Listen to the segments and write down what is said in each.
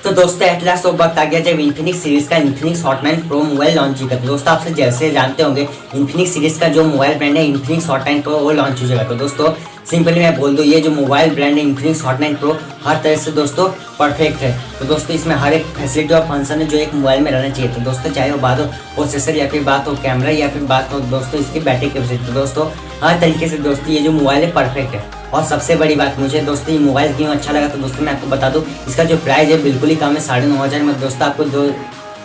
तो दोस्तों at last वो वक्त आ गया जब इन्फिनिक्स सीरीज का Infinix hot 9 pro mobile launch होगा। तो दोस्तों आपसे जैसे जानते होंगे इन्फिनिक्स सीरीज का जो मोबाइल ब्रांड है इन्फिनिक्स हॉट 9 प्रो वो लॉन्च हो जाएगा। तो दोस्तों सिंपली मैं बोल दूँ ये जो मोबाइल ब्रांड है इन्फिनिक्स हॉट 9 प्रो हर तरह से दोस्तों परफेक्ट है। तो दोस्तों इसमें हर एक फैसिलिटी और फंक्शन है जो एक मोबाइल में रहना चाहिए। तो दोस्तों चाहे वो बात हो प्रोसेसर या फिर बात हो कैमरा या फिर बात हो दोस्तों इसकी बैटरी कैपेसिटी, तो दोस्तों हर तरीके से दोस्तों ये जो मोबाइल है परफेक्ट है। और सबसे बड़ी बात मुझे दोस्तों ये मोबाइल क्यों अच्छा लगा, तो दोस्तों मैं आपको बता दूं इसका जो प्राइस है बिल्कुल ही कम है, 9,500 में। दोस्तों आपको जो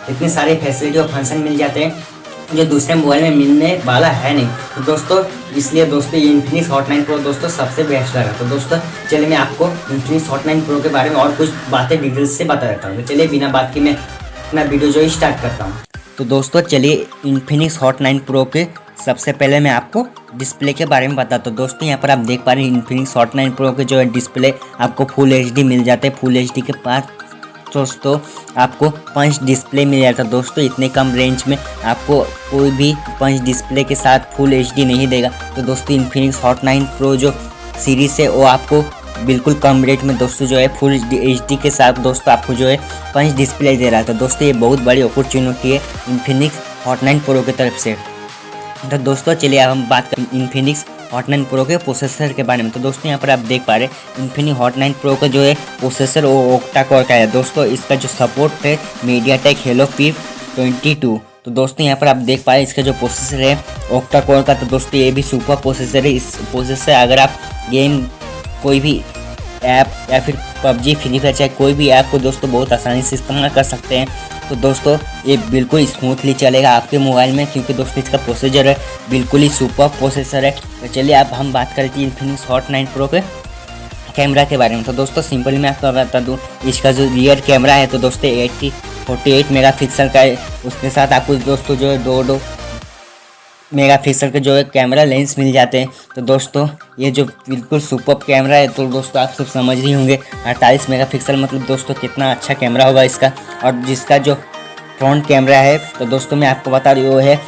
इतने सारे फैसिलिटी और फंक्शन मिल जाते हैं जो दूसरे मोबाइल में मिलने वाला है नहीं। तो दोस्तों इसलिए दोस्तों ये इन्फिनिक्स हॉट 9 प्रो दोस्तों सबसे बेस्ट लगा। तो दोस्तों चलिए मैं आपको इन्फिनिक्स हॉट 9 प्रो के बारे में और कुछ बातें डिटेल्स से बता देता हूँ। तो चलिए बिना बात की मैं अपना वीडियो जो स्टार्ट करता हूँ। तो दोस्तों चलिए इन्फिनिक्स हॉट 9 प्रो के सबसे पहले मैं आपको डिस्प्ले के बारे में बताता हूँ। दोस्तों यहाँ पर आप देख पा रहे हैं इन्फिनिक्स हॉट 9 प्रो के जो है डिस्प्ले आपको फुल एचडी मिल जाते हैं। फुल एचडी के पास दोस्तों आपको पंच डिस्प्ले मिल जाता है। दोस्तों इतने कम रेंज में आपको कोई भी पंच डिस्प्ले के साथ फुल एचडी नहीं देगा। तो दोस्तों इन्फिनिक्स हॉट 9 प्रो जो सीरीज़ है वो आपको बिल्कुल कम रेट में दोस्तों जो है फुल एचडी के साथ दोस्तों आपको जो है पंच डिस्प्ले दे रहा था। दोस्तों ये बहुत बड़ी अपॉर्चुनिटी है इन्फिनिक्स हॉट 9 प्रो की तरफ से। तो दोस्तों चलिए अब हम बात करें इन्फिनिक्स हॉट 9 प्रो के प्रोसेसर के बारे में। तो दोस्तों यहाँ पर आप देख पा रहे हैं इन्फिनिक्स हॉट 9 प्रो का जो है प्रोसेसर वो ऑक्टा कोर का है। दोस्तों इसका जो सपोर्ट है मीडियाटेक हेलो P22। तो दोस्तों यहाँ पर आप देख पा रहे हैं इसका जो प्रोसेसर है ऑक्टा कोर का। तो दोस्तों ये भी सुपर प्रोसेसर है। इस प्रोसेसर अगर आप गेम कोई भी ऐप या फिर PUBG फ्री फायर चाहे कोई भी ऐप को दोस्तों बहुत आसानी से इस्तेमाल कर सकते हैं। तो दोस्तों ये बिल्कुल स्मूथली चलेगा आपके मोबाइल में क्योंकि दोस्तों इसका प्रोसेसर है बिल्कुल ही सुपर प्रोसेसर है। तो चलिए अब हम बात करते हैं इन्फिनिक्स हॉट 9 प्रो के कैमरा के बारे में। तो दोस्तों सिंपली मैं आपको बता दूँ इसका जो रियर कैमरा है तो दोस्तों 48 मेगापिक्सल का है। उसके साथ आपको दोस्तों जो है दो मेगापिक्सल के जो है कैमरा लेंस मिल जाते हैं। तो दोस्तों ये जो बिल्कुल सुपर कैमरा है तो दोस्तों आप सब समझ ही होंगे 48 मेगापिक्सल मतलब दोस्तों कितना अच्छा कैमरा होगा इसका। और जिसका जो फ्रंट कैमरा है तो दोस्तों मैं आपको बता रही हूँ वो है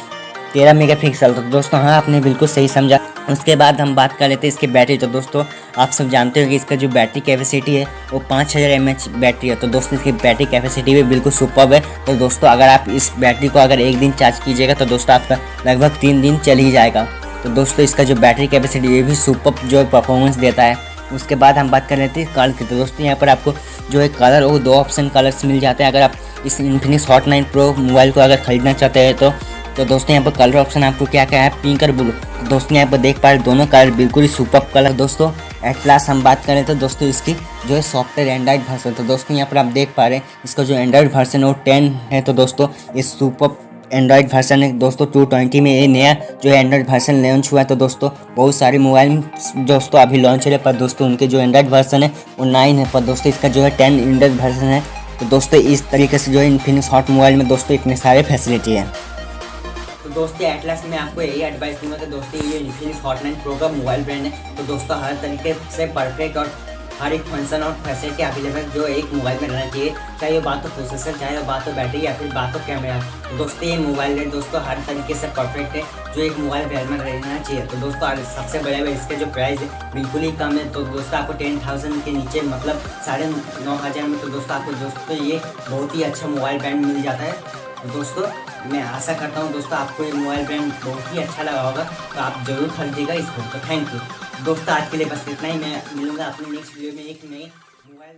13 मेगापिक्सल। तो दोस्तों हाँ आपने बिल्कुल सही समझा। उसके बाद हम बात कर लेते हैं इसकी बैटरी। तो दोस्तों आप सब जानते हो कि इसका जो बैटरी कैपेसिटी है वो 5000 mAh बैटरी है। तो दोस्तों इसकी बैटरी कैपेसिटी भी बिल्कुल सुपर्ब है। तो दोस्तों अगर आप इस बैटरी को अगर एक दिन चार्ज कीजिएगा तो दोस्तों आपका लगभग 3 दिन चल ही जाएगा। तो दोस्तों इसका जो बैटरी कैपेसिटी ये भी सुपर्ब जो परफॉर्मेंस देता है। उसके बाद हम बात कर लेते हैं कलर की। तो दोस्तों यहाँ पर आपको जो है कलर वो 2 ऑप्शन कलर्स मिल जाते हैं। अगर आप इस इन्फिनिक्स हॉट 9 प्रो मोबाइल को अगर ख़रीदना चाहते हैं तो दोस्तों यहाँ पर कलर ऑप्शन आपको क्या क्या है पिंक और ब्लू। तो दोस्तों यहाँ पर देख पा रहे दोनों कलर बिल्कुल ही सुपर्ब कलर। दोस्तों एट लास्ट हम बात करें तो दोस्तों इसकी जो है सॉफ्टवेयर एंड्रॉइड वर्जन। तो दोस्तों यहाँ पर आप देख पा रहे हैं इसका जो एंड्रॉइड वर्जन है वो 10 है। तो दोस्तों ये सुपर्ब एंड्रॉइड वर्जन है। दोस्तों 220 में ये नया जो है एंड्रॉइड वर्जन लॉन्च हुआ है। तो दोस्तों बहुत सारे मोबाइल दोस्तों अभी लॉन्च है पर दोस्तों उनके जो एंड्रॉइड वर्जन है वो 9 है। पर दोस्तों इसका जो है 10 एंड्रॉइड वर्जन है। तो दोस्तों इस तरीके से जो है इन्फिनिक्स हॉट मोबाइल में दोस्तों इतने सारे फैसिलिटी हैं। तो दोस्तों एट लास्ट मैं आपको यही एडवाइस दूंगा कि दोस्तों ये इन्फिनिक्स हॉट 9 प्रो का मोबाइल ब्रांड है। तो दोस्तों हर तरीके से परफेक्ट और हर एक फंक्शन और फैसिलिटी अवेलेबल जो एक मोबाइल में रहना चाहिए, चाहे वो बात हो प्रोसेसर चाहे वो बात हो बैटरी या फिर बात हो कैमरा। तो दोस्तों ये मोबाइल है दोस्तों हर तरीके से परफेक्ट है जो एक मोबाइल ब्रांड में रहना चाहिए। तो दोस्तों सबसे बड़ा है इसका जो प्राइस है बिल्कुल ही कम है। तो दोस्तों आपको 10,000 के नीचे मतलब 9,500 में तो दोस्तों आपको दोस्तों ये बहुत ही अच्छा मोबाइल ब्रांड मिल जाता है। तो दोस्तों मैं आशा करता हूँ दोस्तों आपको ये मोबाइल ब्रांड बहुत ही अच्छा लगा होगा। तो आप जरूर खरीदिएगा इसको। तो थैंक यू दोस्तों, आज के लिए बस इतना ही। मैं मिलूंगा अपनी नेक्स्ट वीडियो में एक नई मोबाइल